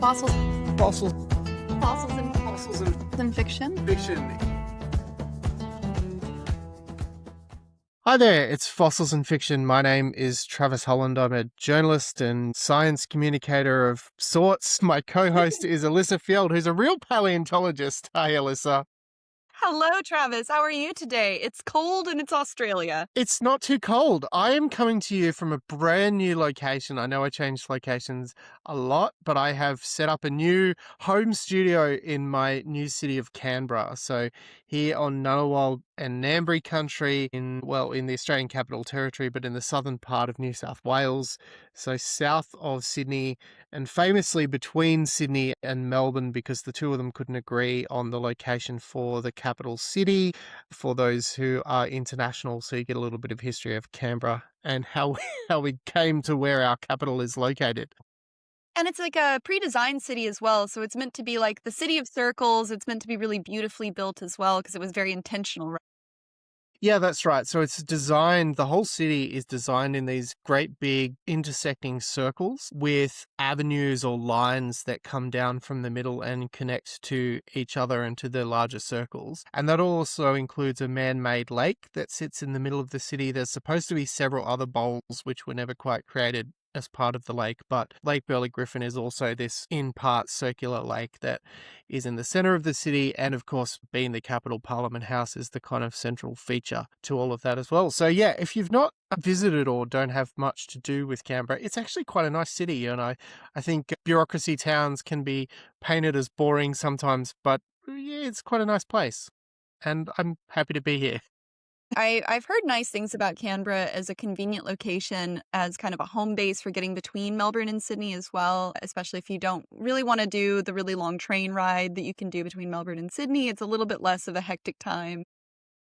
Fossils. Fossils. Fossils and fiction. Hi there, it's Fossils and Fiction. My name is Travis Holland. I'm a journalist and science communicator of sorts. My co-host is Alyssa Field, who's a real paleontologist. Hi, Alyssa. Hello, Travis. How are you today? It's cold and it's Australia. It's not too cold. I am coming to you from a brand new location. I know I changed locations a lot, but I have set up a new home studio in my new city of Canberra. So here on Ngunnawal and Ngambri country in the Australian Capital Territory, but in the southern part of New South Wales. So south of Sydney and famously between Sydney and Melbourne, because the two of them couldn't agree on the location for the capital city for those who are international. So you get a little bit of history of Canberra and how we came to where our capital is located. And it's like a pre-designed city as well. So it's meant to be like the city of circles. It's meant to be really beautifully built as well because it was very intentional, right? Yeah, that's right. So it's designed, the whole city is designed in these great big intersecting circles with avenues or lines that come down from the middle and connect to each other and to the larger circles. And that also includes a man-made lake that sits in the middle of the city. There's supposed to be several other bowls which were never quite created as part of the lake, but Lake Burley Griffin is also this in part circular lake that is in the center of the city, and of course being the capital, Parliament House is the kind of central feature to all of that as well. So yeah, if you've not visited or don't have much to do with Canberra, it's actually quite a nice city, and I think bureaucracy towns can be painted as boring sometimes, but yeah, it's quite a nice place, and I'm happy to be here. I've heard nice things about Canberra as a convenient location, as kind of a home base for getting between Melbourne and Sydney as well, especially if you don't really want to do the really long train ride that you can do between Melbourne and Sydney. It's a little bit less of a hectic time.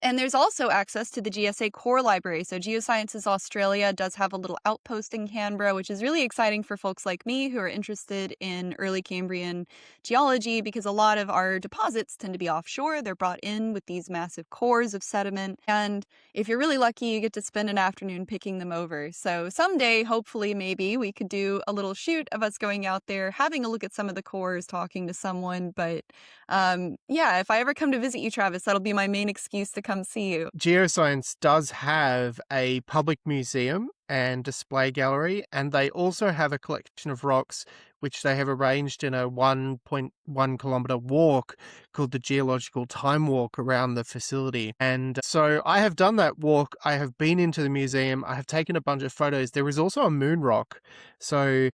And there's also access to the GSA Core Library. So Geosciences Australia does have a little outpost in Canberra, which is really exciting for folks like me who are interested in early Cambrian geology, because a lot of our deposits tend to be offshore. They're brought in with these massive cores of sediment. And if you're really lucky, you get to spend an afternoon picking them over. So someday, hopefully, maybe we could do a little shoot of us going out there, having a look at some of the cores, talking to someone. But yeah, if I ever come to visit you, Travis, that'll be my main excuse to come see you. Geoscience does have a public museum and display gallery, and they also have a collection of rocks which they have arranged in a 1.1 kilometer walk called the Geological Time Walk around the facility. And so I have done that walk. I have been into the museum. I have taken a bunch of photos. There is also a moon rock. So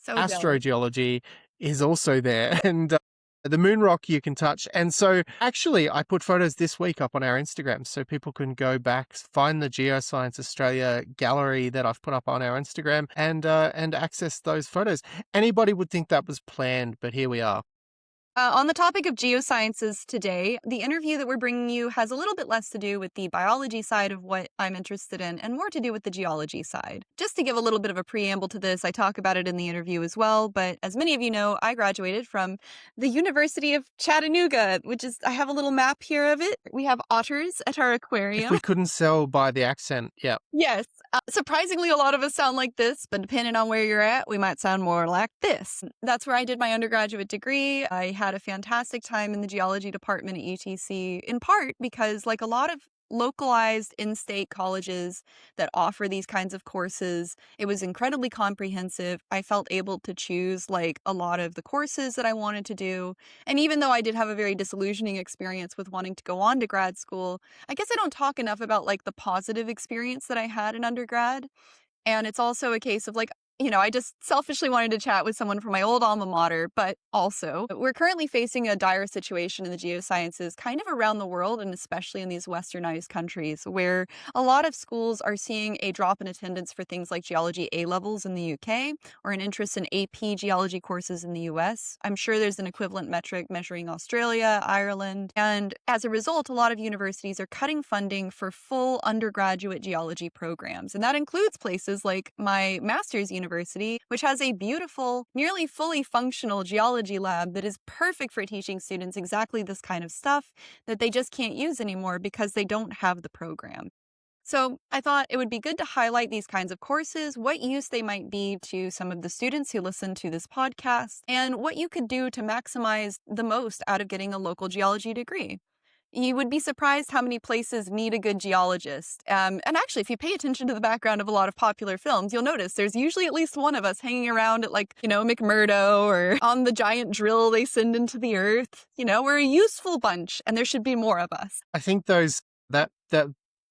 Jealous. astrogeology is also there. And the moon rock you can touch. And so actually I put photos this week up on our Instagram so people can go back, find the Geoscience Australia gallery that I've put up on our Instagram and access those photos. Anybody would think that was planned, but here we are. On the topic of geosciences today, the interview that we're bringing you has a little bit less to do with the biology side of what I'm interested in and more to do with the geology side. Just to give a little bit of a preamble to this, I talk about it in the interview as well, but as many of you know, I graduated from the University of Chattanooga, which is, I have a little map here of it. We have otters at our aquarium. If we couldn't sell by the accent, yeah. Yes. Surprisingly, a lot of us sound like this, but depending on where you're at, we might sound more like this. That's where I did my undergraduate degree. I had a fantastic time in the geology department at UTC, in part because, like a lot of localized in-state colleges that offer these kinds of courses, it was incredibly comprehensive. I felt able to choose like a lot of the courses that I wanted to do. And even though I did have a very disillusioning experience with wanting to go on to grad school, I guess I don't talk enough about like the positive experience that I had in undergrad. And it's also a case of like, you know, I just selfishly wanted to chat with someone from my old alma mater, but also we're currently facing a dire situation in the geosciences kind of around the world, and especially in these westernized countries where a lot of schools are seeing a drop in attendance for things like geology A levels in the UK or an interest in AP geology courses in the US. I'm sure there's an equivalent metric measuring Australia, Ireland, and as a result, a lot of universities are cutting funding for full undergraduate geology programs, and that includes places like my master's university, which has a beautiful, nearly fully functional geology lab that is perfect for teaching students exactly this kind of stuff that they just can't use anymore because they don't have the program. So I thought it would be good to highlight these kinds of courses, what use they might be to some of the students who listen to this podcast, and what you could do to maximize the most out of getting a local geology degree. You would be surprised how many places need a good geologist. And actually, if you pay attention to the background of a lot of popular films, you'll notice there's usually at least one of us hanging around at, like, McMurdo or on the giant drill they send into the earth. We're a useful bunch, and there should be more of us. I think that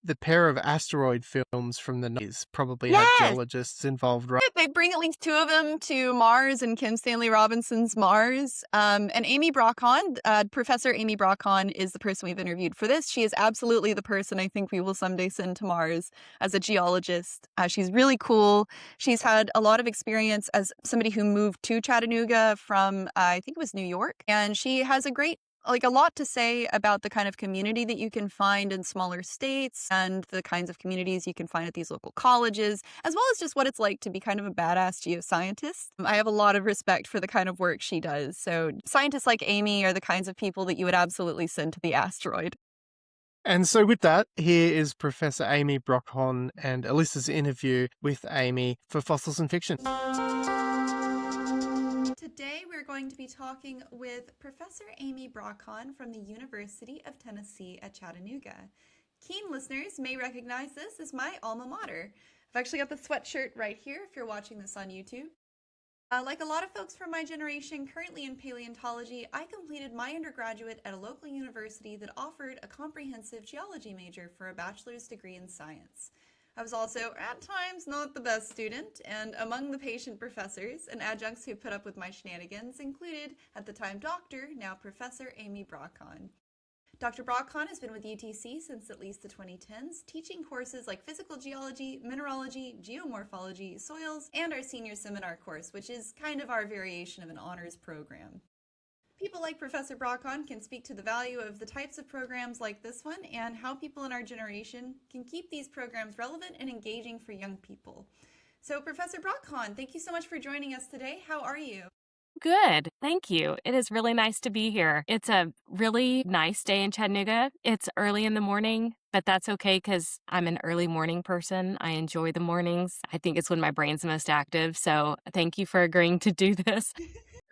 the pair of asteroid films from the 90s probably had Yes! geologists involved, right? They bring at least two of them to Mars and Kim Stanley Robinson's Mars. And Amy Brock-Hon, Professor Amy Brock-Hon is the person we've interviewed for this. She is absolutely the person I think we will someday send to Mars as a geologist. She's really cool. She's had a lot of experience as somebody who moved to Chattanooga from, I think it was New York. And she has a lot to say about the kind of community that you can find in smaller states and the kinds of communities you can find at these local colleges, as well as just what it's like to be kind of a badass geoscientist. I have a lot of respect for the kind of work she does. So scientists like Amy are the kinds of people that you would absolutely send to the asteroid. And so with that, here is Professor Amy Brock-Hon and Alyssa's interview with Amy for Fossils and Fiction. Today we're going to be talking with Professor Amy Brock-Hon from the University of Tennessee at Chattanooga. Keen listeners may recognize this as my alma mater. I've actually got the sweatshirt right here if you're watching this on YouTube. Like a lot of folks from my generation currently in paleontology, I completed my undergraduate at a local university that offered a comprehensive geology major for a bachelor's degree in science. I was also, at times, not the best student, and among the patient professors and adjuncts who put up with my shenanigans included, at the time Dr., now Professor Amy Brock-Hon. Dr. Brock-Hon has been with UTC since at least the 2010s, teaching courses like physical geology, mineralogy, geomorphology, soils, and our senior seminar course, which is kind of our variation of an honors program. People like Professor Brock-Hon can speak to the value of the types of programs like this one and how people in our generation can keep these programs relevant and engaging for young people. So, Professor Brock-Hon, thank you so much for joining us today. How are you? Good. Thank you. It is really nice to be here. It's a really nice day in Chattanooga. It's early in the morning, but that's okay because I'm an early morning person. I enjoy the mornings. I think it's when my brain's most active. So thank you for agreeing to do this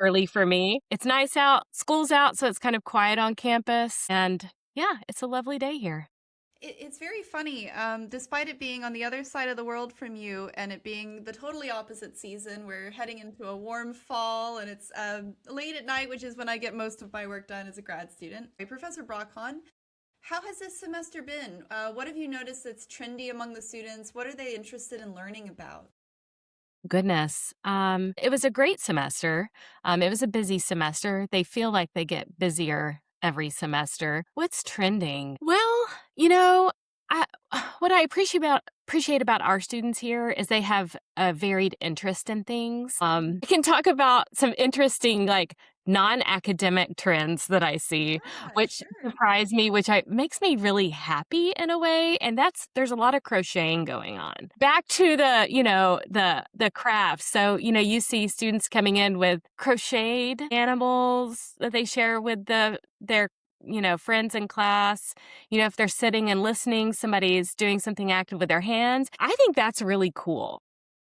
early for me. It's nice out. School's out, so it's kind of quiet on campus. And yeah, it's a lovely day here. It's very funny, despite it being on the other side of the world from you and it being the totally opposite season. We're heading into a warm fall and it's late at night, which is when I get most of my work done as a grad student. Professor Brock-Hon, how has this semester been? What have you noticed that's trendy among the students? What are they interested in learning about? Goodness. It was a great semester. It was a busy semester. They feel like they get busier every semester. What's trending? Well, I, what I appreciate about our students here is they have a varied interest in things. I can talk about some interesting, like, non-academic trends that I see, which surprise me, makes me really happy in a way. And there's a lot of crocheting going on. Back to the crafts. So, you see students coming in with crocheted animals that they share with their friends in class. If they're sitting and listening, somebody's doing something active with their hands. I think that's really cool.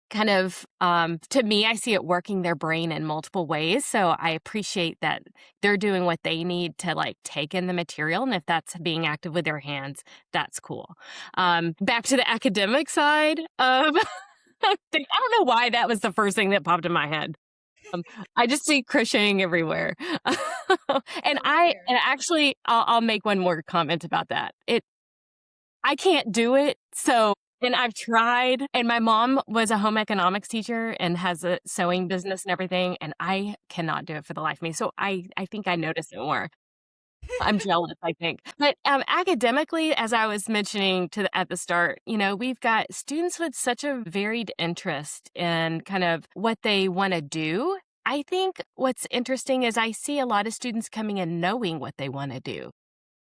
Kind of, to me, I see it working their brain in multiple ways. So I appreciate that they're doing what they need to, like, take in the material. And if that's being active with their hands, that's cool. Back to the academic side of, I don't know why that was the first thing that popped in my head. I just see crocheting everywhere. And I'll make one more comment about that. I can't do it. And I've tried, and my mom was a home economics teacher and has a sewing business and everything, and I cannot do it for the life of me. So I think I notice it more. I'm jealous, I think. But academically, as I was mentioning at the start, we've got students with such a varied interest in kind of what they want to do. I think what's interesting is I see a lot of students coming in knowing what they want to do.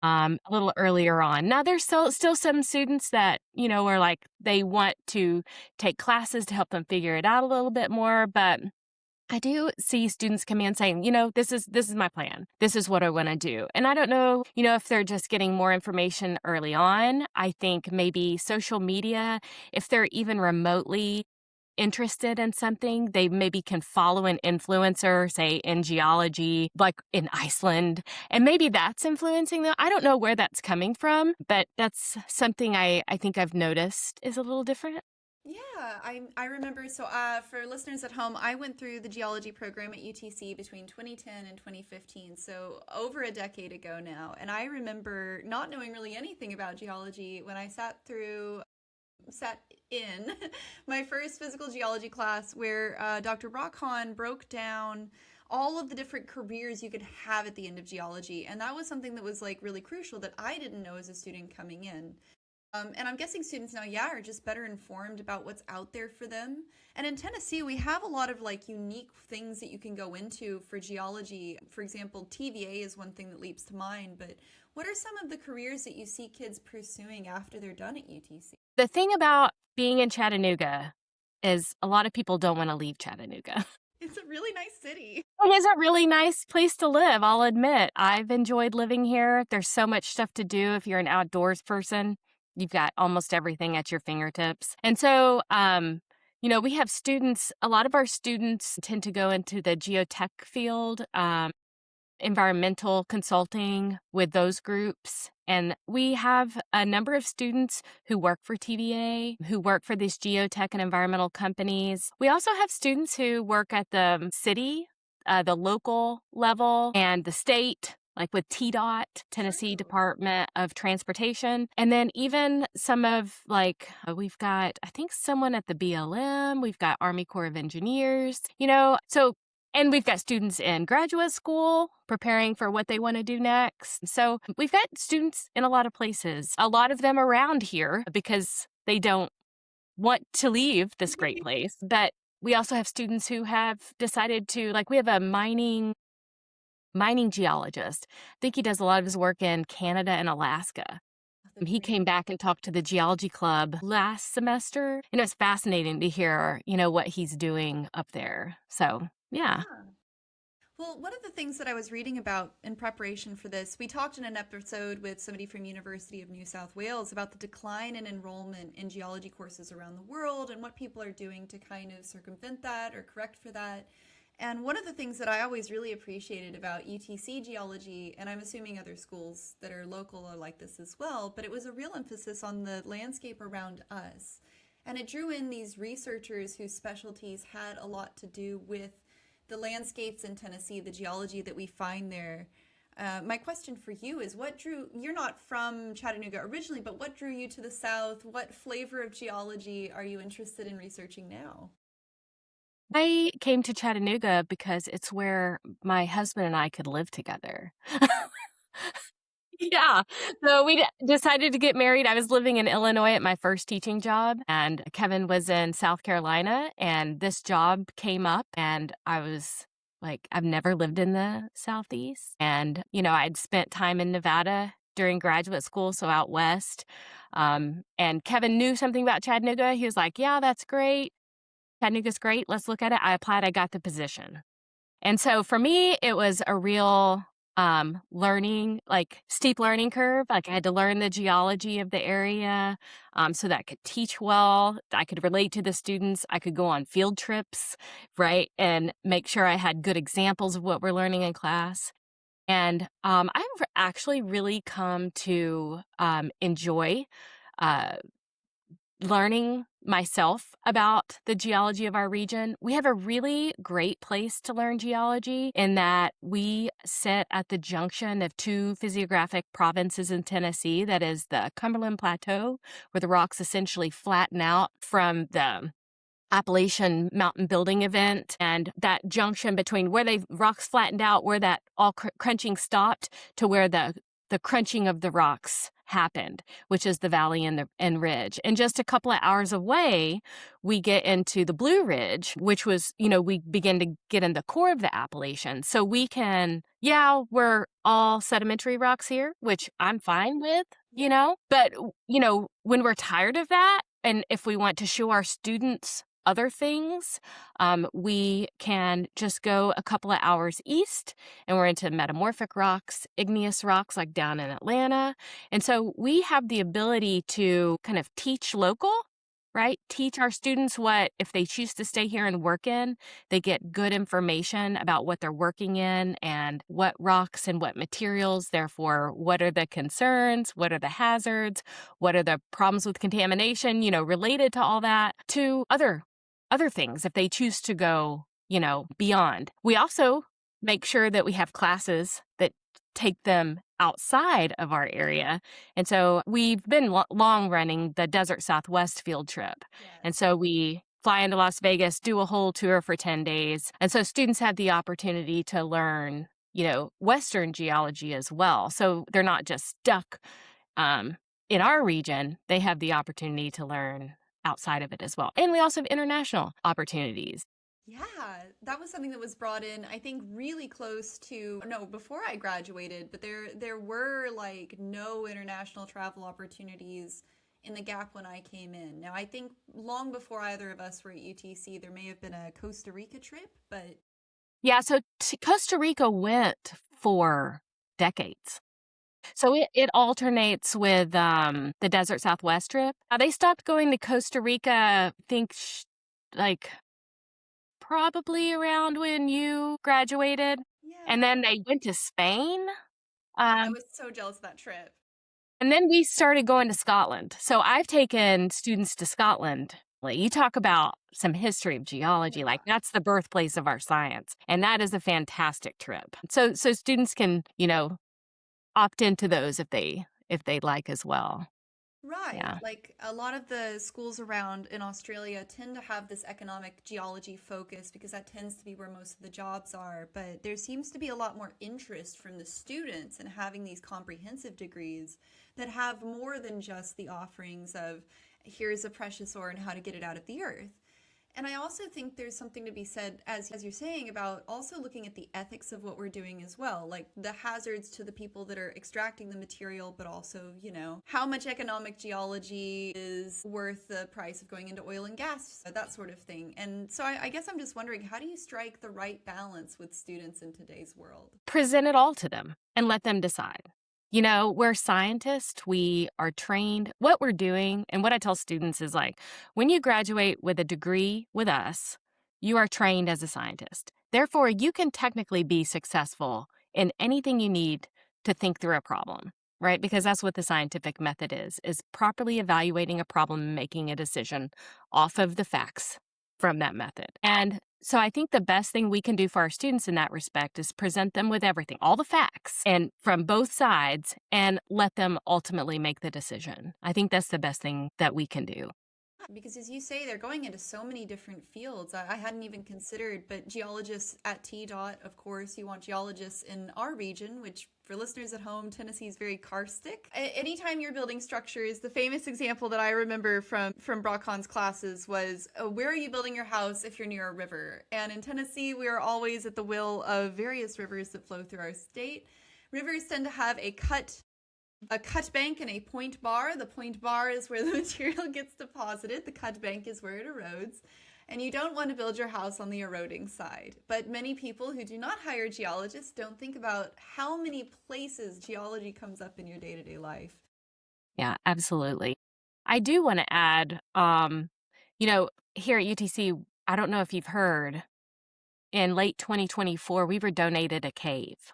A little earlier on. Now, there's still some students that, are like, they want to take classes to help them figure it out a little bit more. But I do see students come in saying, this is my plan. This is what I want to do. And I don't know, if they're just getting more information early on. I think maybe social media, if they're even remotely interested in something, they maybe can follow an influencer, say in geology, like in Iceland, and maybe that's influencing them. I don't know where that's coming from, but that's something I think I've noticed is a little different. Yeah, I remember. So, for listeners at home, I went through the geology program at UTC between 2010 and 2015, so over a decade ago now. And I remember not knowing really anything about geology when I sat in my first physical geology class where Dr. Brock-Hon broke down all of the different careers you could have at the end of geology. And that was something that was like really crucial that I didn't know as a student coming in. And I'm guessing students now, yeah, are just better informed about what's out there for them. And in Tennessee, we have a lot of like unique things that you can go into for geology. For example, TVA is one thing that leaps to mind. But what are some of the careers that you see kids pursuing after they're done at UTC? The thing about being in Chattanooga is a lot of people don't want to leave Chattanooga. It's a really nice city. It is a really nice place to live, I'll admit. I've enjoyed living here. There's so much stuff to do if you're an outdoors person. You've got almost everything at your fingertips. And so, we have students, a lot of our students tend to go into the geotech field, environmental consulting with those groups. And we have a number of students who work for TVA, who work for these geotech and environmental companies. We also have students who work at the city, the local level, and the state, like with TDOT, Tennessee Department of Transportation. And then even some of we've got, I think, someone at the BLM, we've got Army Corps of Engineers, and we've got students in graduate school preparing for what they want to do next. So we've got students in a lot of places, a lot of them around here because they don't want to leave this great place. But we also have students who have decided to, we have a mining geologist. I think he does a lot of his work in Canada and Alaska. He came back and talked to the geology club last semester, and it was fascinating to hear, what he's doing up there. So, yeah. Well, one of the things that I was reading about in preparation for this, we talked in an episode with somebody from University of New South Wales about the decline in enrollment in geology courses around the world and what people are doing to kind of circumvent that or correct for that. And one of the things that I always really appreciated about UTC geology, and I'm assuming other schools that are local are like this as well, but it was a real emphasis on the landscape around us. And it drew in these researchers whose specialties had a lot to do with the landscapes in Tennessee, the geology that we find there. My question for you is you're not from Chattanooga originally, but what drew you to the South? What flavor of geology are you interested in researching now? I came to Chattanooga because it's where my husband and I could live together. Yeah. So we decided to get married. I was living in Illinois at my first teaching job, and Kevin was in South Carolina, and this job came up, and I was like, I've never lived in the Southeast. And, I'd spent time in Nevada during graduate school, so out west. And Kevin knew something about Chattanooga. He was like, yeah, that's great. Chattanooga's great. Let's look at it. I applied. I got the position. And so for me, it was a real steep learning curve. I had to learn the geology of the area so that I could teach well. I could relate to the students. I could go on field trips, right? And make sure I had good examples of what we're learning in class. And I've actually really come to enjoy learning myself about the geology of our region. We have a really great place to learn geology in that we sit at the junction of two physiographic provinces in Tennessee. That is the Cumberland Plateau, where the rocks essentially flatten out from the Appalachian mountain building event, and that junction between where the rocks flattened out, where that all crunching stopped, to where the crunching of the rocks happened, which is the valley and ridge. And just a couple of hours away, we get into the Blue Ridge, which was, we begin to get in the core of the Appalachians. So we can, we're all sedimentary rocks here, which I'm fine with, but, when we're tired of that, and if we want to show our students other things, we can just go a couple of hours east and we're into metamorphic rocks, igneous rocks like down in Atlanta. And so we have the ability to kind of teach local, right? Teach our students what, if they choose to stay here and work in, they get good information about what they're working in and what rocks and what materials. Therefore, what are the concerns? What are the hazards? What are the problems with contamination, related to all that, to other things if they choose to go, beyond. We also make sure that we have classes that take them outside of our area. And so we've been long running the Desert Southwest field trip. And so we fly into Las Vegas, do a whole tour for 10 days. And so students have the opportunity to learn, Western geology as well. So they're not just stuck in our region. They have the opportunity to learn outside of it as well. And we also have international opportunities. Yeah, that was something that was brought in, I think, really close to, no, before I graduated, but there were like no international travel opportunities in the gap when I came in. Now, I think long before either of us were at UTC, there may have been a Costa Rica trip, but yeah, so Costa Rica went for decades. So it alternates with the Desert Southwest trip. They stopped going to Costa Rica, I think, like probably around when you graduated. And then they went to Spain. I was so jealous of that trip. And then we started going to Scotland. So I've taken students to Scotland. You talk about some history of geology, like that's the birthplace of our science. And that is a fantastic trip. So students can, opt into those if they like as well. Right. Yeah. Like a lot of the schools around in Australia tend to have this economic geology focus because that tends to be where most of the jobs are. But there seems to be a lot more interest from the students in having these comprehensive degrees that have more than just the offerings of here's a precious ore and how to get it out of the earth. And I also think there's something to be said, as you're saying, about also looking at the ethics of what we're doing as well, like the hazards to the people that are extracting the material, but also, how much economic geology is worth the price of going into oil and gas, that sort of thing. And so I guess I'm just wondering, how do you strike the right balance with students in today's world? Present it all to them and let them decide. We're scientists. We are trained. What we're doing and what I tell students is like, when you graduate with a degree with us, you are trained as a scientist. Therefore, you can technically be successful in anything you need to think through a problem, right? Because that's what the scientific method is properly evaluating a problem and making a decision off of the facts from that method. And so I think the best thing we can do for our students in that respect is present them with everything, all the facts, and from both sides, and let them ultimately make the decision. I think that's the best thing that we can do. Because as you say, they're going into so many different fields. I hadn't even considered, but geologists at TDOT, of course, you want geologists in our region, which for listeners at home, Tennessee is very karstic. Anytime you're building structures, the famous example that I remember from Brock-Hon's classes was, where are you building your house if you're near a river? And in Tennessee, we are always at the will of various rivers that flow through our state. Rivers tend to have a cut bank and a point bar. The point bar is where the material gets deposited. The cut bank is where it erodes. And you don't want to build your house on the eroding side. But many people who do not hire geologists don't think about how many places geology comes up in your day-to-day life. Yeah, absolutely. I do want to add, here at UTC, I don't know if you've heard, in late 2024, we were donated a cave.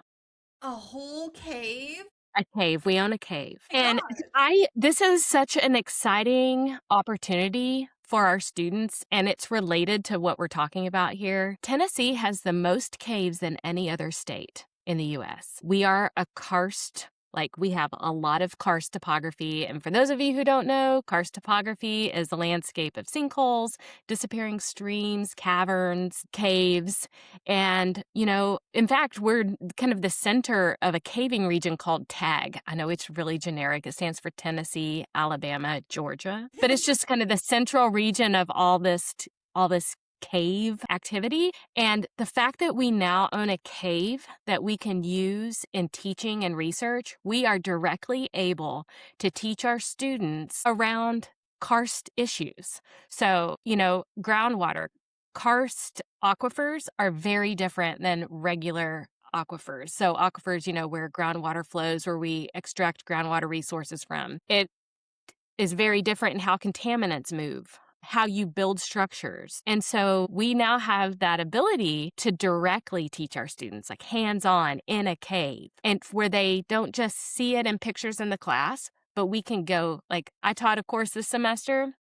A whole cave? A cave. We own a cave. And God. this is such an exciting opportunity for our students, and it's related to what we're talking about here. Tennessee has the most caves than any other state in the U.S. We are a karst. We have a lot of karst topography. And for those of you who don't know, karst topography is the landscape of sinkholes, disappearing streams, caverns, caves. And, in fact, we're kind of the center of a caving region called TAG. I know it's really generic. It stands for Tennessee, Alabama, Georgia. But it's just kind of the central region of all this cave activity. And the fact that we now own a cave that we can use in teaching and research, we are directly able to teach our students around karst issues. So, groundwater. Karst aquifers are very different than regular aquifers. So aquifers, where groundwater flows, where we extract groundwater resources from. It is very different in how contaminants move, how you build structures. And so we now have that ability to directly teach our students, like hands-on in a cave, and where they don't just see it in pictures in the class, but we can go, like I taught a course this semester.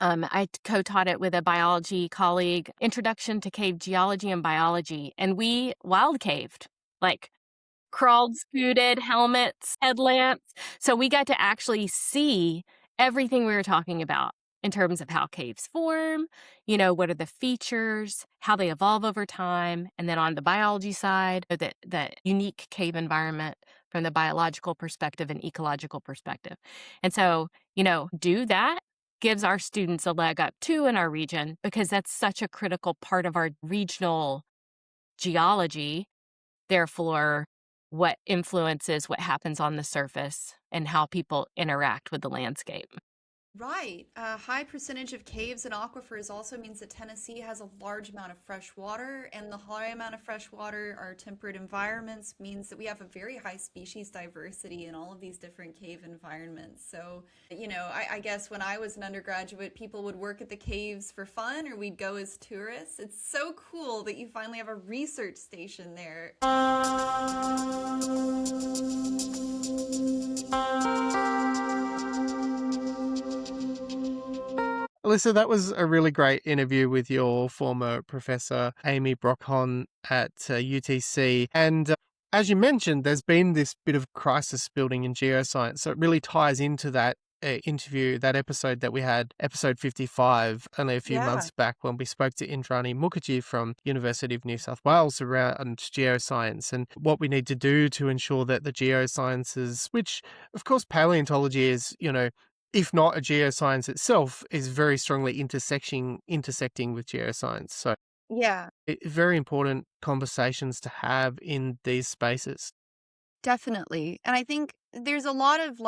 I co-taught it with a biology colleague, Introduction to Cave Geology and Biology, and we wild caved, like crawled, scooted, helmets, headlamps. So we got to actually see everything we were talking about in terms of how caves form, what are the features, how they evolve over time, and then on the biology side, the unique cave environment from the biological perspective and ecological perspective. And so, do that gives our students a leg up too in our region, because that's such a critical part of our regional geology. Therefore, what influences what happens on the surface and how people interact with the landscape. Right. A high percentage of caves and aquifers also means that Tennessee has a large amount of fresh water, and the high amount of fresh water, our temperate environments, means that we have a very high species diversity in all of these different cave environments. So, I guess when I was an undergraduate, people would work at the caves for fun, or we'd go as tourists. It's so cool that you finally have a research station there. Alyssa, that was a really great interview with your former Professor Amy Brock-Hon at UTC. And as you mentioned, there's been this bit of crisis building in geoscience. So it really ties into that interview, that episode that we had, episode 55, only a few months back, when we spoke to Indrani Mukherjee from University of New South Wales around geoscience and what we need to do to ensure that the geosciences, which of course paleontology is, if not a geoscience itself, is very strongly intersecting with geoscience. So Yeah. very important conversations to have in these spaces. Definitely. And I think there's a lot of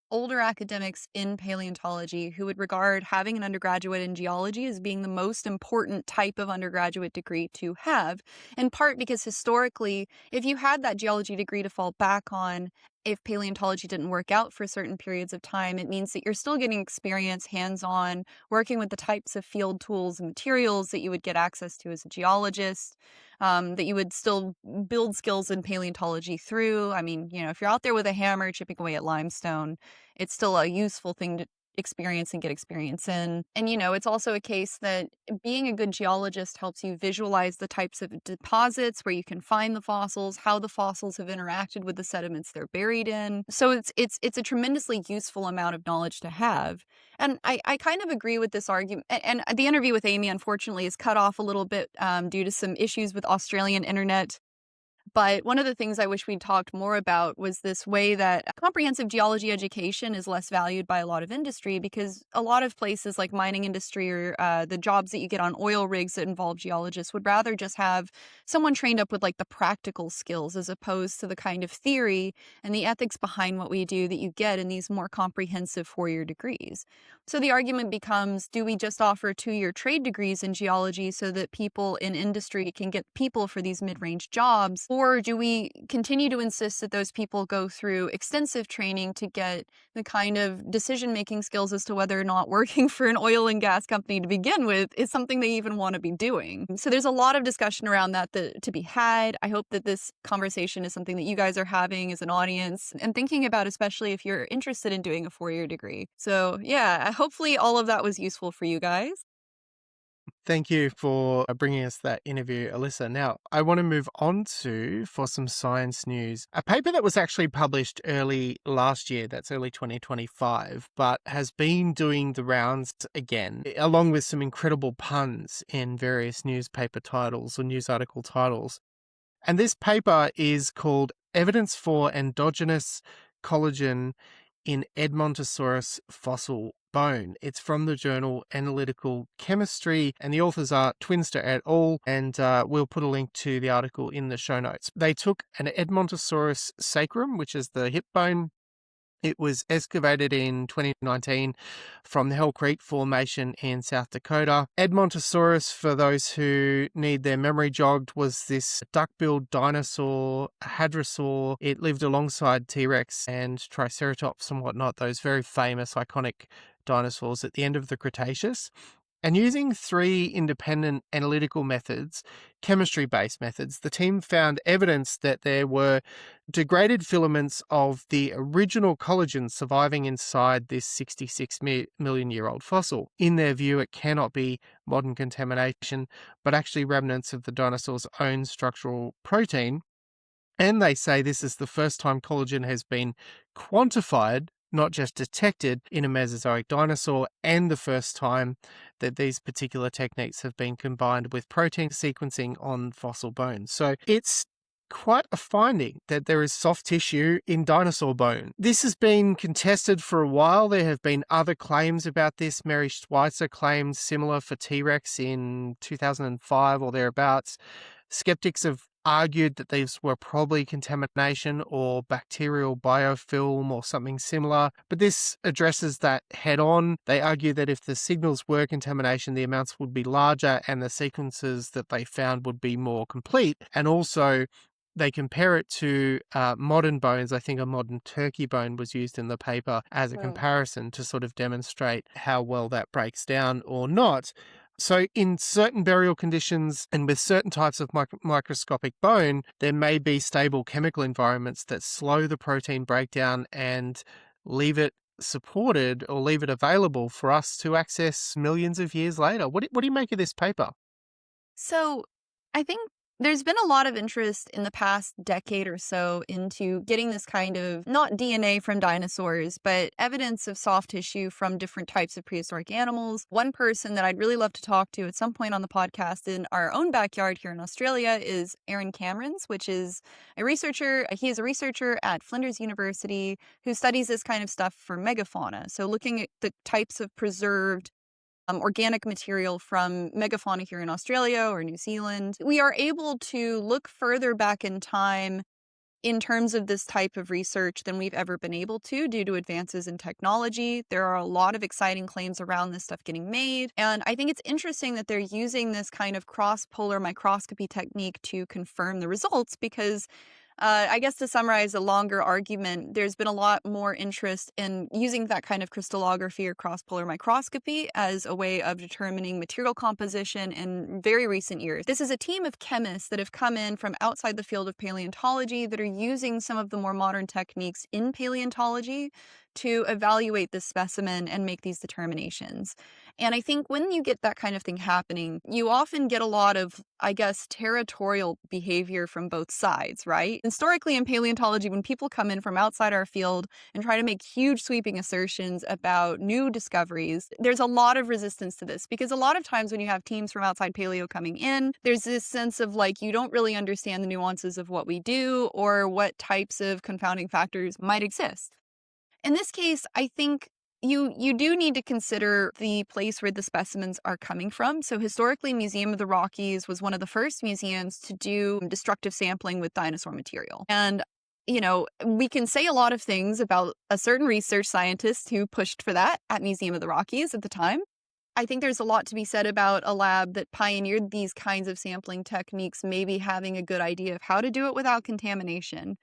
older academics in paleontology who would regard having an undergraduate in geology as being the most important type of undergraduate degree to have, in part because historically, if you had that geology degree to fall back on, if paleontology didn't work out for certain periods of time, it means that you're still getting experience hands-on, working with the types of field tools and materials that you would get access to as a geologist, that you would still build skills in paleontology through. I mean, if you're out there with a hammer chipping away at limestone, it's still a useful thing to experience and get experience in. And, it's also a case that being a good geologist helps you visualize the types of deposits where you can find the fossils, how the fossils have interacted with the sediments they're buried in. So it's a tremendously useful amount of knowledge to have. And I kind of agree with this argument. And the interview with Amy, unfortunately, is cut off a little bit due to some issues with Australian internet. But one of the things I wish we'd talked more about was this way that comprehensive geology education is less valued by a lot of industry, because a lot of places like mining industry or the jobs that you get on oil rigs that involve geologists would rather just have someone trained up with the practical skills, as opposed to the kind of theory and the ethics behind what we do that you get in these more comprehensive four-year degrees. So the argument becomes, do we just offer two-year trade degrees in geology so that people in industry can get people for these mid-range jobs? Or do we continue to insist that those people go through extensive training to get the kind of decision-making skills as to whether or not working for an oil and gas company to begin with is something they even want to be doing? So there's a lot of discussion around that to be had. I hope that this conversation is something that you guys are having as an audience and thinking about, especially if you're interested in doing a four-year degree. So yeah, hopefully all of that was useful for you guys. Thank you for bringing us that interview, Alyssa. Now, I want to move on for some science news. A paper that was actually published early last year, that's early 2025, but has been doing the rounds again, along with some incredible puns in various newspaper titles or news article titles. And this paper is called Evidence for Endogenous Collagen in Edmontosaurus Fossil Bone. It's from the journal Analytical Chemistry, and the authors are Tuinstra et al., and we'll put a link to the article in the show notes. They took an Edmontosaurus sacrum, which is the hip bone, It was excavated in 2019 from the Hell Creek Formation in South Dakota. Edmontosaurus, for those who need their memory jogged, was this duck-billed dinosaur, a hadrosaur. It lived alongside T-Rex and Triceratops and whatnot, those very famous, iconic dinosaurs at the end of the Cretaceous. And using 3 independent analytical methods, chemistry-based methods, the team found evidence that there were degraded filaments of the original collagen surviving inside this 66 million-year-old fossil. In their view, it cannot be modern contamination, but actually remnants of the dinosaur's own structural protein. And they say this is the first time collagen has been quantified, not just detected, in a Mesozoic dinosaur, and the first time that these particular techniques have been combined with protein sequencing on fossil bones. So it's quite a finding that there is soft tissue in dinosaur bone. This has been contested for a while. There have been other claims about this. Mary Schweitzer claimed similar for T-Rex in 2005 or thereabouts. Skeptics have argued that these were probably contamination or bacterial biofilm or something similar, but this addresses that head on. They argue that if the signals were contamination, the amounts would be larger and the sequences that they found would be more complete. And also, they compare it to modern bones. I think a modern turkey bone was used in the paper as a comparison to sort of demonstrate how well that breaks down or not. So in certain burial conditions and with certain types of microscopic bone, there may be stable chemical environments that slow the protein breakdown and leave it supported or leave it available for us to access millions of years later. What do you make of this paper? So I think there's been a lot of interest in the past decade or so into getting this kind of, not DNA from dinosaurs, but evidence of soft tissue from different types of prehistoric animals. One person that I'd really love to talk to at some point on the podcast in our own backyard here in Australia is Aaron Camerons, which is a researcher. He is a researcher at Flinders University who studies this kind of stuff for megafauna. So looking at the types of preserved organic material from megafauna here in Australia or New Zealand, we are able to look further back in time in terms of this type of research than we've ever been able to due to advances in technology. There are a lot of exciting claims around this stuff getting made. And I think it's interesting that they're using this kind of cross-polar microscopy technique to confirm the results because I guess to summarize a longer argument, there's been a lot more interest in using that kind of crystallography or cross-polar microscopy as a way of determining material composition in very recent years. This is a team of chemists that have come in from outside the field of paleontology that are using some of the more modern techniques in paleontology to evaluate this specimen and make these determinations. And I think when you get that kind of thing happening, you often get a lot of, I guess, territorial behavior from both sides, right? Historically in paleontology, when people come in from outside our field and try to make huge sweeping assertions about new discoveries, there's a lot of resistance to this because a lot of times when you have teams from outside paleo coming in, there's this sense of like, you don't really understand the nuances of what we do or what types of confounding factors might exist. In this case, I think you do need to consider the place where the specimens are coming from. So historically, Museum of the Rockies was one of the first museums to do destructive sampling with dinosaur material. And, you know, we can say a lot of things about a certain research scientist who pushed for that at Museum of the Rockies at the time. I think there's a lot to be said about a lab that pioneered these kinds of sampling techniques, maybe having a good idea of how to do it without contamination.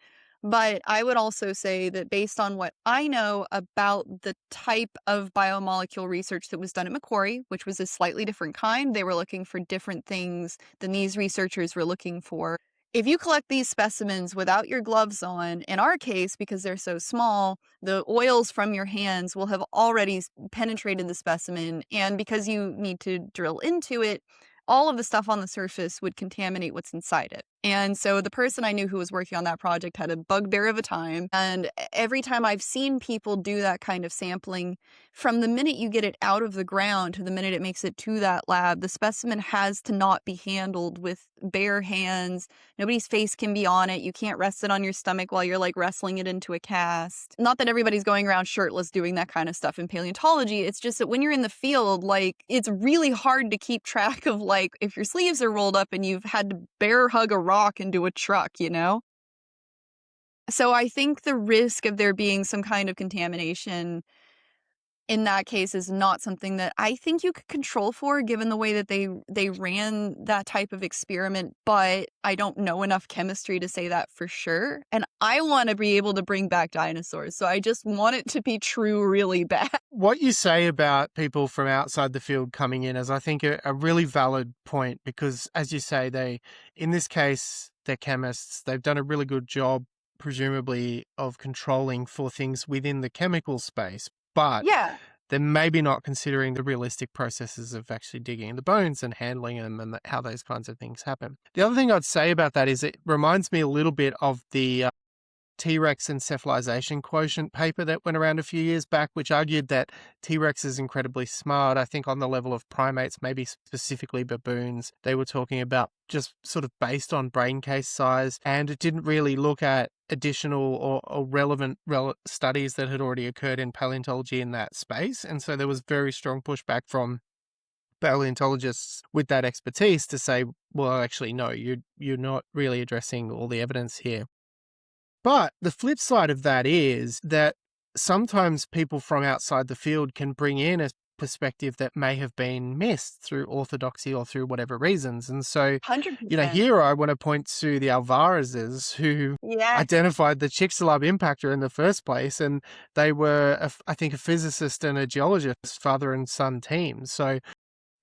But I would also say that based on what I know about the type of biomolecule research that was done at Macquarie, which was a slightly different kind, they were looking for different things than these researchers were looking for. If you collect these specimens without your gloves on, in our case, because they're so small, the oils from your hands will have already penetrated the specimen. And because you need to drill into it, all of the stuff on the surface would contaminate what's inside it. And so the person I knew who was working on that project had a bugbear of a time. And every time I've seen people do that kind of sampling, from the minute you get it out of the ground to the minute it makes it to that lab, the specimen has to not be handled with bare hands. Nobody's face can be on it. You can't rest it on your stomach while you're like wrestling it into a cast. Not that everybody's going around shirtless doing that kind of stuff in paleontology. It's just that when you're in the field, like it's really hard to keep track of like if your sleeves are rolled up and you've had to bear hug a rock into a truck, you know? So I think the risk of there being some kind of contamination in that case is not something that I think you could control for, given the way that they ran that type of experiment, but I don't know enough chemistry to say that for sure. And I want to be able to bring back dinosaurs, so I just want it to be true really bad. What you say about people from outside the field coming in is, I think, a really valid point, because, as you say, in this case, they're chemists. They've done a really good job, presumably, of controlling for things within the chemical space. But Yeah. they're maybe not considering the realistic processes of actually digging the bones and handling them and how those kinds of things happen. The other thing I'd say about that is it reminds me a little bit of the T-Rex encephalization quotient paper that went around a few years back, which argued that T-Rex is incredibly smart, I think on the level of primates, maybe specifically baboons. They were talking about just sort of based on brain case size, and it didn't really look at additional or relevant studies that had already occurred in paleontology in that space. And so there was very strong pushback from paleontologists with that expertise to say, well, actually, no, you're not really addressing all the evidence here. But the flip side of that is that sometimes people from outside the field can bring in a perspective that may have been missed through orthodoxy or through whatever reasons. And so, 100%. here I want to point to the Alvarezes, who Yeah. identified the Chicxulub impactor in the first place. And they were, I think, a physicist and a geologist, father and son team. So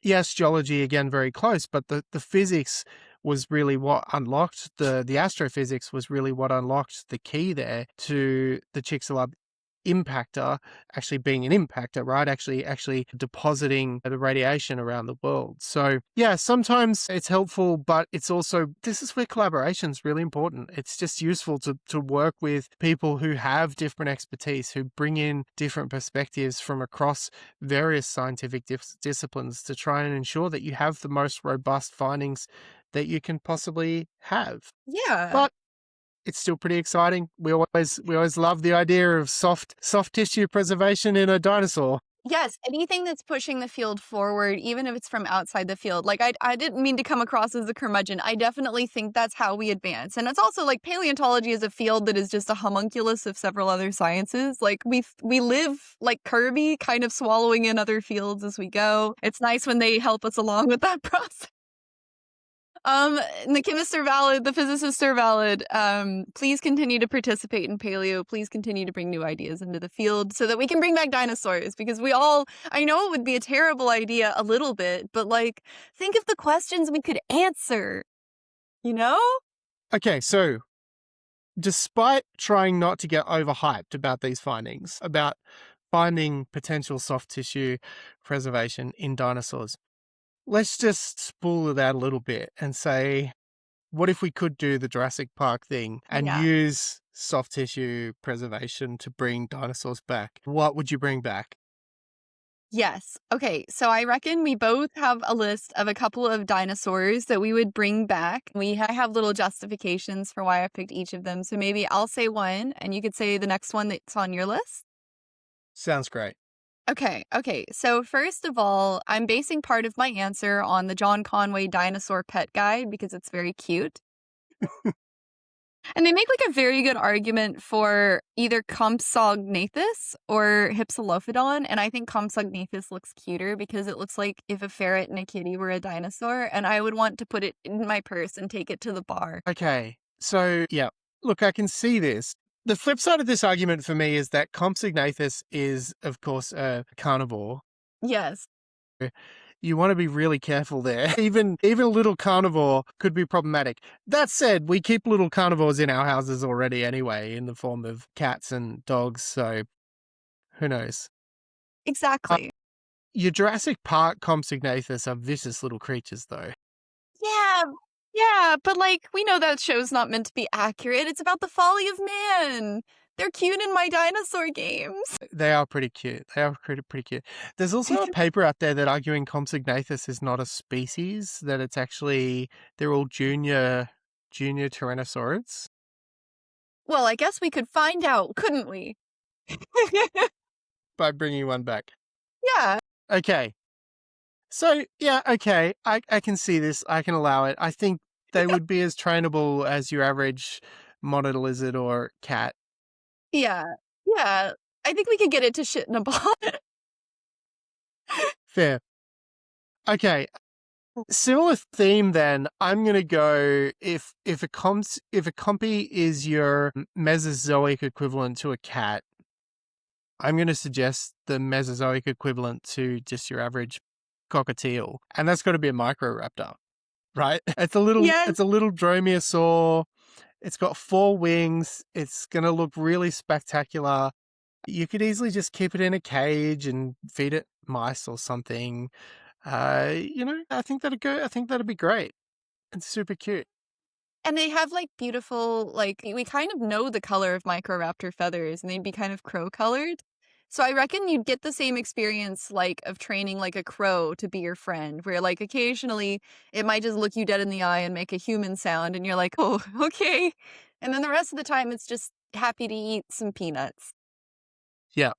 yes, geology, again, very close, but the physics was really what unlocked the astrophysics was really what unlocked the key there to the Chicxulub impactor actually being an impactor, right? Actually depositing the radiation around the world. So yeah, sometimes it's helpful, but it's also, this is where collaboration is really important. It's just useful to work with people who have different expertise, who bring in different perspectives from across various scientific disciplines to try and ensure that you have the most robust findings that you can possibly have. Yeah. But it's still pretty exciting. We always love the idea of soft tissue preservation in a dinosaur. Yes, anything that's pushing the field forward, even if it's from outside the field. Like, I didn't mean to come across as a curmudgeon. I definitely think that's how we advance. And it's also like paleontology is a field that is just a homunculus of several other sciences. Like, we live like Kirby, kind of swallowing in other fields as we go. It's nice when they help us along with that process. And the chemists are valid, the physicists are valid. Please continue to participate in paleo. Please continue to bring new ideas into the field so that we can bring back dinosaurs, because I know it would be a terrible idea a little bit, but like, think of the questions we could answer, you know? Okay, so despite trying not to get overhyped about these findings, about finding potential soft tissue preservation in dinosaurs, let's just spool it out a little bit and say, what if we could do the Jurassic Park thing and Yeah. use soft tissue preservation to bring dinosaurs back? What would you bring back? Yes. Okay, so I reckon we both have a list of a couple of dinosaurs that we would bring back. I have little justifications for why I picked each of them. So maybe I'll say one and you could say the next one that's on your list. Sounds great. Okay. So first of all, I'm basing part of my answer on the John Conway Dinosaur Pet Guide because it's very cute. And they make like a very good argument for either Compsognathus or Hypsilophodon. And I think Compsognathus looks cuter because it looks like if a ferret and a kitty were a dinosaur. And I would want to put it in my purse and take it to the bar. Okay, so yeah, look, I can see this. The flip side of this argument for me is that Compsognathus is, of course, a carnivore. Yes. You want to be really careful there. Even a little carnivore could be problematic. That said, we keep little carnivores in our houses already anyway, in the form of cats and dogs, so who knows? Exactly. Your Jurassic Park Compsognathus are vicious little creatures, though. Yeah, but like, we know that show's not meant to be accurate. It's about the folly of man. They're cute in my dinosaur games. They are pretty cute. They are pretty cute. There's also a paper out there that arguing Compsognathus is not a species, that it's actually, they're all junior Tyrannosaurids. Well, I guess we could find out, couldn't we? By bringing one back. Yeah. Okay. So, yeah, okay. I can see this. I can allow it. I think they would be as trainable as your average monitor lizard or cat. Yeah. Yeah. I think we could get it to shit in a ball. Fair. Okay. Similar theme then. I'm gonna go if a compy is your Mesozoic equivalent to a cat, I'm gonna suggest the Mesozoic equivalent to just your average cockatiel. And that's gotta be a Microraptor, right? It's a little Yes. dromaeosaur. It's got 4 wings. It's gonna look really spectacular. You could easily just keep it in a cage and feed it mice or something. I think that'd go. I think that'd be great. It's super cute. And they have like beautiful, like, we kind of know the color of Microraptor feathers and they'd be kind of crow colored. So I reckon you'd get the same experience like of training like a crow to be your friend, where like occasionally it might just look you dead in the eye and make a human sound and you're like, oh, okay. And then the rest of the time it's just happy to eat some peanuts. Yeah,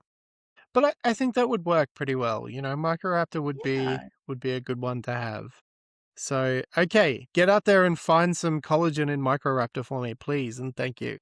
but I think that would work pretty well. Microraptor Yeah. would be a good one to have. So okay, get out there and find some collagen in Microraptor for me, please, and thank you.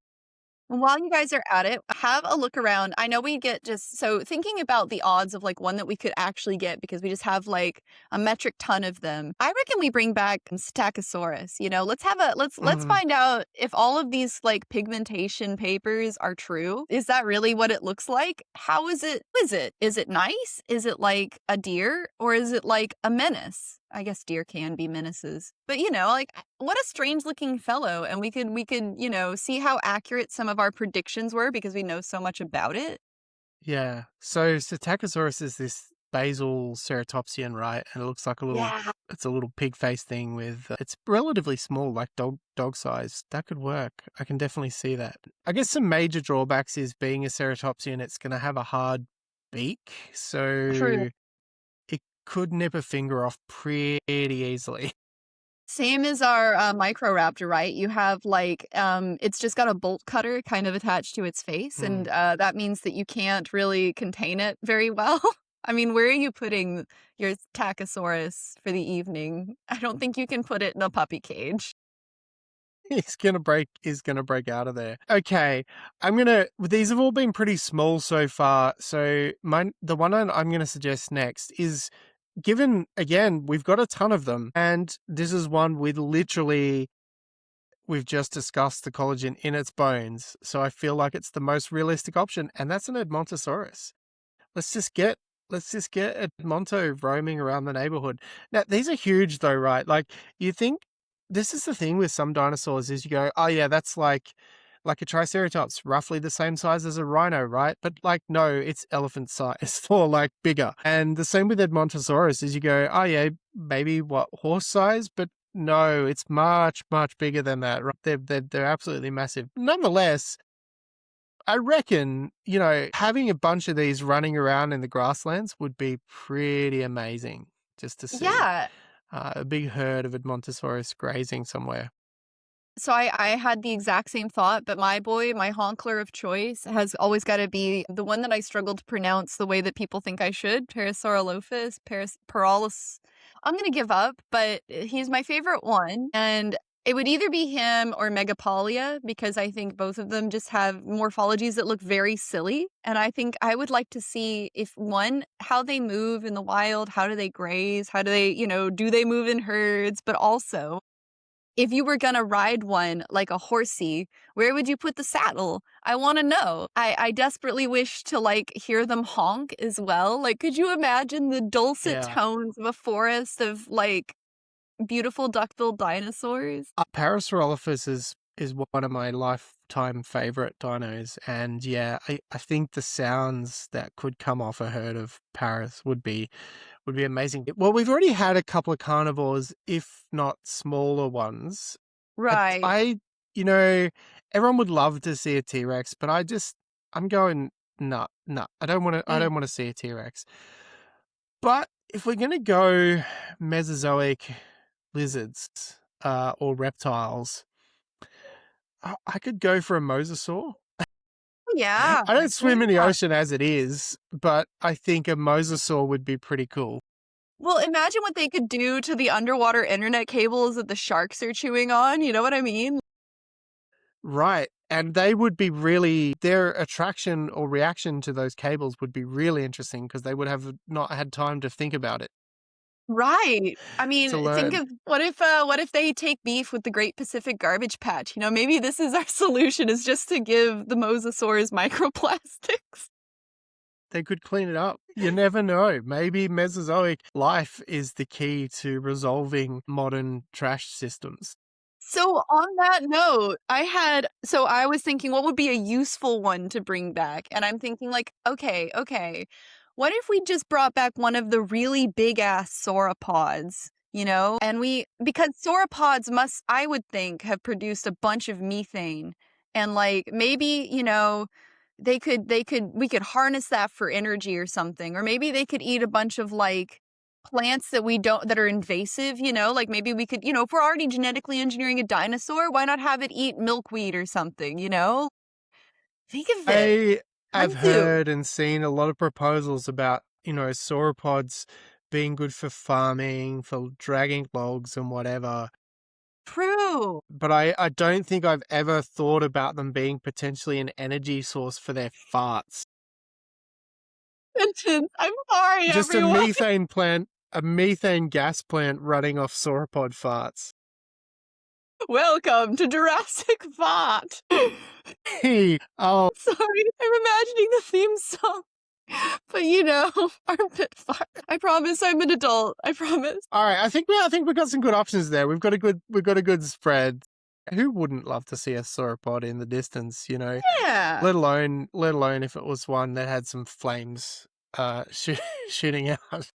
And while you guys are at it, have a look around. I know we get just so thinking about the odds of like one that we could actually get because we just have like a metric ton of them. I reckon we bring back Stegosaurus. Let's have a let's Mm, find out if all of these like pigmentation papers are true. Is that really what it looks like? How is it? Is it? Is it nice? Is it like a deer or is it like a menace? I guess deer can be menaces. But like what a strange looking fellow. And we could see how accurate some of our predictions were because we know so much about it. yeah. So Psittacosaurus is this basal ceratopsian, right? And it looks like Yeah. it's a little pig face thing with it's relatively small, like dog size. That could work. I can definitely see that. I guess some major drawbacks is being a ceratopsian, it's going to have a hard beak, True. so it could nip a finger off pretty easily. Same as our Microraptor, right? You have like it's just got a bolt cutter kind of attached to its face, and Mm. that means that you can't really contain it very well. I mean, where are you putting your Tachosaurus for the evening? I don't think you can put it in a puppy cage. He's gonna break out of there. Okay. These have all been pretty small so far. So the one I'm gonna suggest next is, given again, we've got a ton of them, and this is one we've just discussed the collagen in its bones. So I feel like it's the most realistic option, and that's an Edmontosaurus. Let's just get Edmonto roaming around the neighborhood. Now, these are huge though, right? Like, you think this is the thing with some dinosaurs is you go, oh yeah, that's like a triceratops, roughly the same size as a rhino, right? But like, no, it's elephant size or like bigger. And the same with Edmontosaurus is you go, oh yeah, maybe what, horse size? But no, it's much, much bigger than that. Right? They're absolutely massive. Nonetheless, I reckon, having a bunch of these running around in the grasslands would be pretty amazing just to see Yeah. a big herd of Edmontosaurus grazing somewhere. So I had the exact same thought, but my boy, my honkler of choice, has always got to be the one that I struggle to pronounce the way that people think I should. Parasaurolophus, Paralis. I'm gonna give up, but he's my favorite one, and it would either be him or Megapolia because I think both of them just have morphologies that look very silly, and I think I would like to see if one, how they move in the wild, how do they graze, how do they, do they move in herds, but also if you were gonna ride one like a horsey, where would you put the saddle? I wanna know. I desperately wish to, like, hear them honk as well. Like, could you imagine the dulcet Yeah. tones of a forest of, like, beautiful duck-billed dinosaurs? Parasaurolophus is one of my lifetime favorite dinos. And yeah, I think the sounds that could come off a herd of Paras would be amazing. Well, we've already had a couple of carnivores, if not smaller ones. Right. You know, everyone would love to see a T-Rex, but I'm going, no, no, I Mm. don't want to see a T-Rex. But if we're going to go Mesozoic lizards, or reptiles, I could go for a mosasaur. Yeah. I don't swim in the Yeah. ocean as it is, but I think a mosasaur would be pretty cool. Well, imagine what they could do to the underwater internet cables that the sharks are chewing on, you know what I mean? Right. And they would be really, their attraction or reaction to those cables would be really interesting because they would have not had time to think about it, Right. I to mean, think learn. of what if they take beef with the Great Pacific Garbage Patch? You know, maybe this is our solution is just to give the mosasaurs microplastics. They could clean it up. You never know. Maybe Mesozoic life is the key to resolving modern trash systems. So on that note, I was thinking what would be a useful one to bring back? And I'm thinking like, okay. What if we just brought back one of the really big ass sauropods, you know? And because sauropods must, I would think, have produced a bunch of methane. And like maybe, you know, we could harness that for energy or something. Or maybe they could eat a bunch of like plants that are invasive, you know, like maybe we could, you know, if we're already genetically engineering a dinosaur, why not have it eat milkweed or something, you know? Think of it. I have Kudzu. heard and seen a lot of proposals about, sauropods being good for farming, for dragging logs and whatever. True. But I don't think I've ever thought about them being potentially an energy source for their farts. Sentence. I'm sorry, Just a everyone. methane plant, a methane gas plant running off sauropod farts. Welcome to Jurassic Fart. Hey, oh, Sorry, I'm imagining the theme song. But you know, armpit fart. I promise I'm an adult. I promise. all right. I think we got some good options there. We've got a good spread. Who wouldn't love to see a sauropod in the distance? Yeah. Let alone if it was one that had some flames shooting out.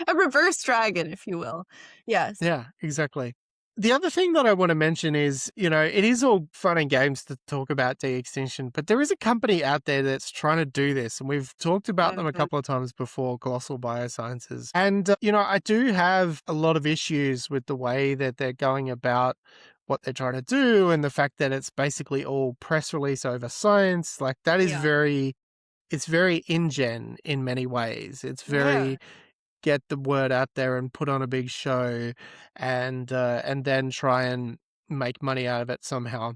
A reverse dragon, if you will. Yes. Yeah, exactly. The other thing that I want to mention is, it is all fun and games to talk about de-extinction, but there is a company out there that's trying to do this, and we've talked about them a Mhm. couple of times before, Colossal Biosciences. And, I do have a lot of issues with the way that they're going about what they're trying to do and the fact that it's basically all press release over science. Like, that is Yeah. it's very InGen in many ways. It's Yeah. very get the word out there and put on a big show and then try and make money out of it somehow.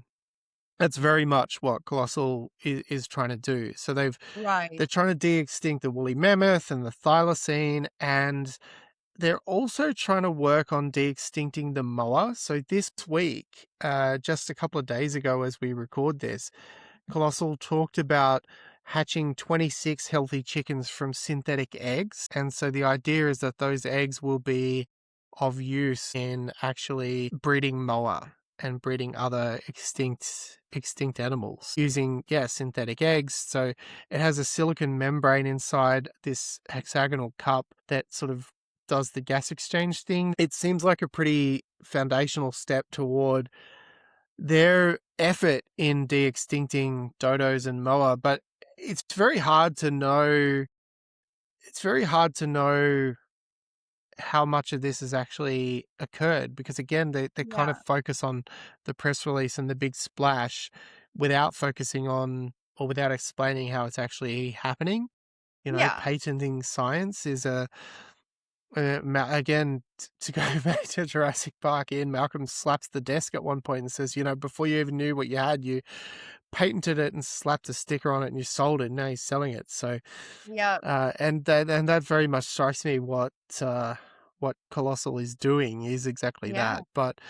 That's very much what Colossal is trying to do. So Right. they're trying to de-extinct the woolly mammoth and the thylacine, and they're also trying to work on de-extincting the moa. So this week, just a couple of days ago as we record this, Colossal talked about hatching 26 healthy chickens from synthetic eggs. And so the idea is that those eggs will be of use in actually breeding moa and breeding other extinct animals using synthetic eggs. So it has a silicon membrane inside this hexagonal cup that sort of does the gas exchange thing. It seems like a pretty foundational step toward their effort in de-extincting dodos and moa, but it's very hard to know. It's very hard to know how much of this has actually occurred because, again, they kind of Yeah. focus on the press release and the big splash without focusing on or without explaining how it's actually happening. Yeah. Patenting science is again, to go back to Jurassic Park, Ian Malcolm slaps the desk at one point and says, before you even knew what you had, you patented it and slapped a sticker on it and you sold it. And now you're selling it. So, Yeah. and that very much strikes me what Colossal is doing is exactly Yeah. that. But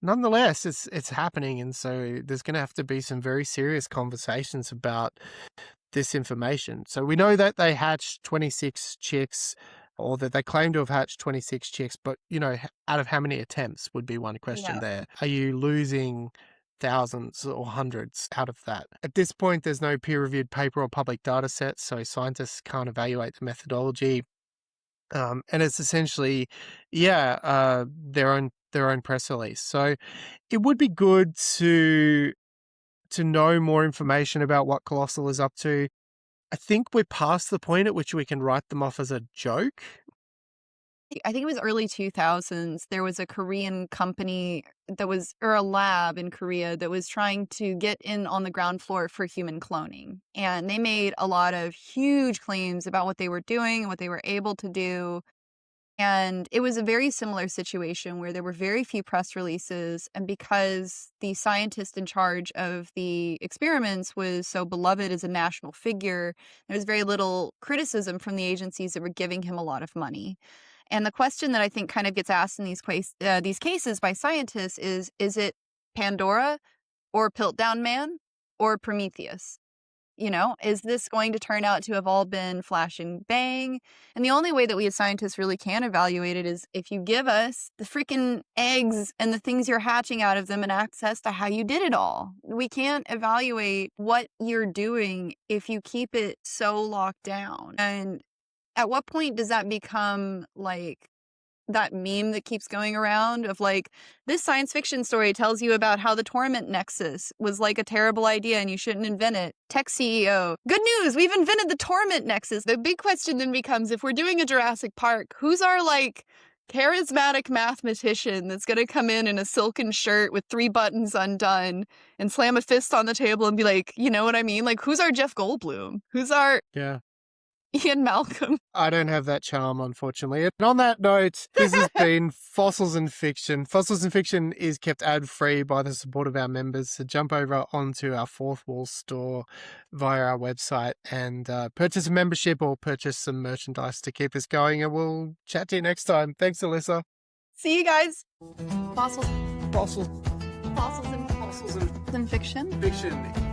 nonetheless, it's happening, and so there's going to have to be some very serious conversations about this information. So we know that they hatched 26 chicks, or that they claim to have hatched 26 chicks, but, out of how many attempts would be one question Yeah. there. Are you losing thousands or hundreds out of that? At this point, there's no peer-reviewed paper or public data set, so scientists can't evaluate the methodology. And it's essentially, their own press release. So it would be good to know more information about what Colossal is up to. I think we're past the point at which we can write them off as a joke. I think it was early 2000s. There was a Korean company or a lab in Korea that was trying to get in on the ground floor for human cloning. And they made a lot of huge claims about what they were doing and what they were able to do. And it was a very similar situation where there were very few press releases. And because the scientist in charge of the experiments was so beloved as a national figure, there was very little criticism from the agencies that were giving him a lot of money. And the question that I think kind of gets asked in these cases by scientists is it Pandora or Piltdown Man or Prometheus? You know, is this going to turn out to have all been flash and bang? And the only way that we as scientists really can evaluate it is if you give us the freaking eggs and the things you're hatching out of them and access to how you did it all. We can't evaluate what you're doing if you keep it so locked down. And at what point does that become like that meme that keeps going around of like, this science fiction story tells you about how the torment nexus was like a terrible idea and you shouldn't invent it. Tech CEO, good news, we've invented the torment nexus. The big question then becomes, if we're doing a Jurassic Park, who's our like charismatic mathematician that's going to come in a silken shirt with 3 buttons undone and slam a fist on the table and be like, you know what I mean? Like, who's our Jeff Goldblum? Who's our Ian Malcolm? I don't have that charm, unfortunately. And on that note, this has been Fossils and Fiction. Fossils and Fiction is kept ad-free by the support of our members. So jump over onto our Fourth Wall store via our website and purchase a membership or purchase some merchandise to keep us going. And we'll chat to you next time. Thanks, Alyssa. See you guys. Fossils. Fossils. Fossils and fiction. Fiction.